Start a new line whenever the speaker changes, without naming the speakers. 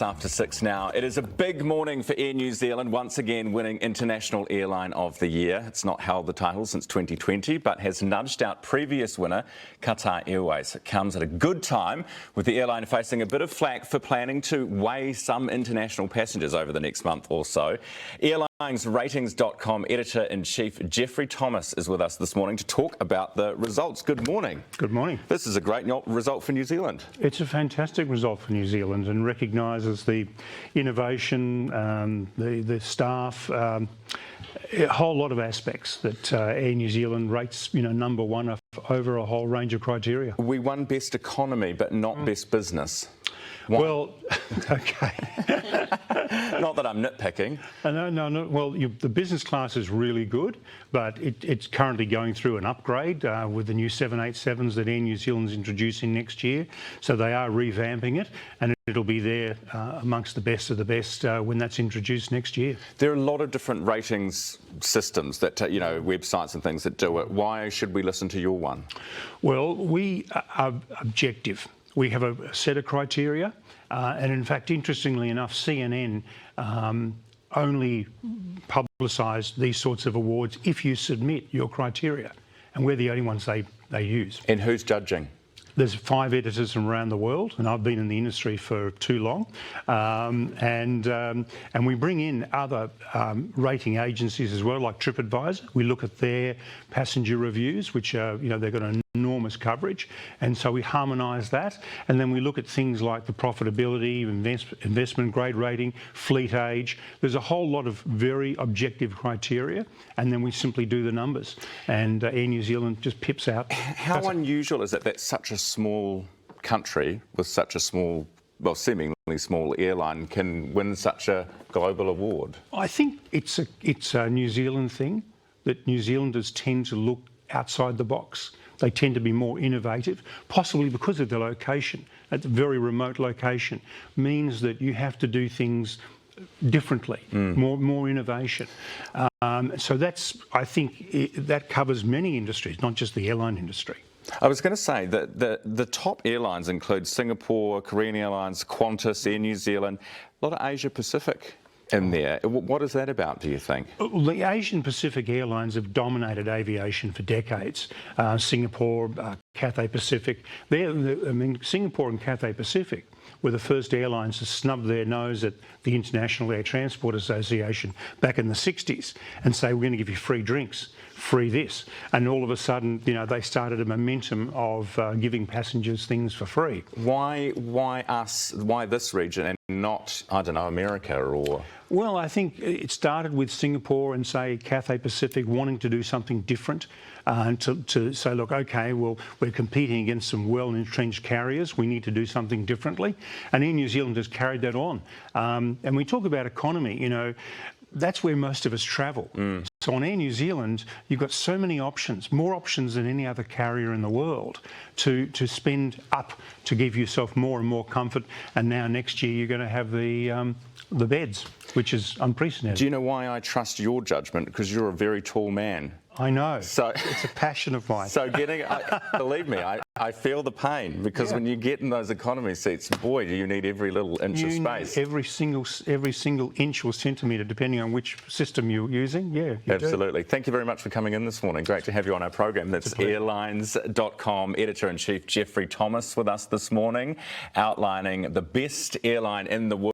After 6 now. It is a big morning for Air New Zealand, once again winning International Airline of the Year. It's not held the title since 2020, but has nudged out previous winner Qatar Airways. It comes at a good time, with the airline facing a bit of flack for planning to weigh some international passengers over the next month or so. Ratings.com editor-in-chief Geoffrey Thomas is with us this morning to talk about the results. Good morning.
Good morning.
This is a great result for New Zealand.
It's a fantastic result for New Zealand and recognises the innovation, the staff, a whole lot of aspects that Air New Zealand rates, number one over a whole range of criteria.
We won Best Economy, but not Best Business. Why?
Well, okay.
Not that I'm nitpicking.
No. Well, the business class is really good, but it's currently going through an upgrade with the new 787s that Air New Zealand's introducing next year. So they are revamping it, and it'll be there amongst the best of the best when that's introduced next year.
There are a lot of different ratings systems that, websites and things that do it. Why should we listen to your one? Well,
we are objective. We have a set of criteria, and in fact, interestingly enough, CNN only publicise these sorts of awards if you submit your criteria, and we're the only ones they use.
And who's judging?
There's 5 editors from around the world, and I've been in the industry for too long. And we bring in other rating agencies as well, like TripAdvisor. We look at their passenger reviews, which are, they've got an enormous coverage, and so we harmonise that. And then we look at things like the profitability, investment grade rating, fleet age. There's a whole lot of very objective criteria, and then we simply do the numbers. And Air New Zealand just pips out.
How unusual is it that such a small country with such a small, well, seemingly small airline can win such a global award?
I think it's a New Zealand thing, that New Zealanders tend to look outside the box. They tend to be more innovative, possibly because of the location. At a very remote location means that you have to do things differently, more innovation. So I think that covers many industries, not just the airline industry.
I was going to say that the top airlines include Singapore, Korean Airlines, Qantas, Air New Zealand, a lot of Asia Pacific in there. What is that about, do you think?
Well, the Asian Pacific airlines have dominated aviation for decades. Singapore, Cathay Pacific. Singapore and Cathay Pacific were the first airlines to snub their nose at the International Air Transport Association back in the 60s and say, we're going to give you free drinks, free this. And all of a sudden, they started a momentum of giving passengers things for free.
Why us? Why this region and not, I don't know, America or...?
Well, I think it started with Singapore and, say, Cathay Pacific wanting to do something different, to say, look, OK, well, we're competing against some well-entrenched carriers. We need to do something differently. And Air New Zealand has carried that on. And we talk about economy, that's where most of us travel. So on Air New Zealand, you've got so many options, more options than any other carrier in the world, to spend up to give yourself more and more comfort. And now next year you're going to have the beds, which is unprecedented.
Do you know why I trust your judgment? Because you're a very tall man.
I know.
So
it's a passion of mine.
So believe me, I feel the pain, because when you get in those economy seats, boy, do you need every little inch of space.
Every single inch or centimetre, depending on which system you're using. Yeah,
absolutely. Thank you very much for coming in this morning. Great to have you on our program. That's Airlines.com editor-in-chief Geoffrey Thomas with us this morning, outlining the best airline in the world.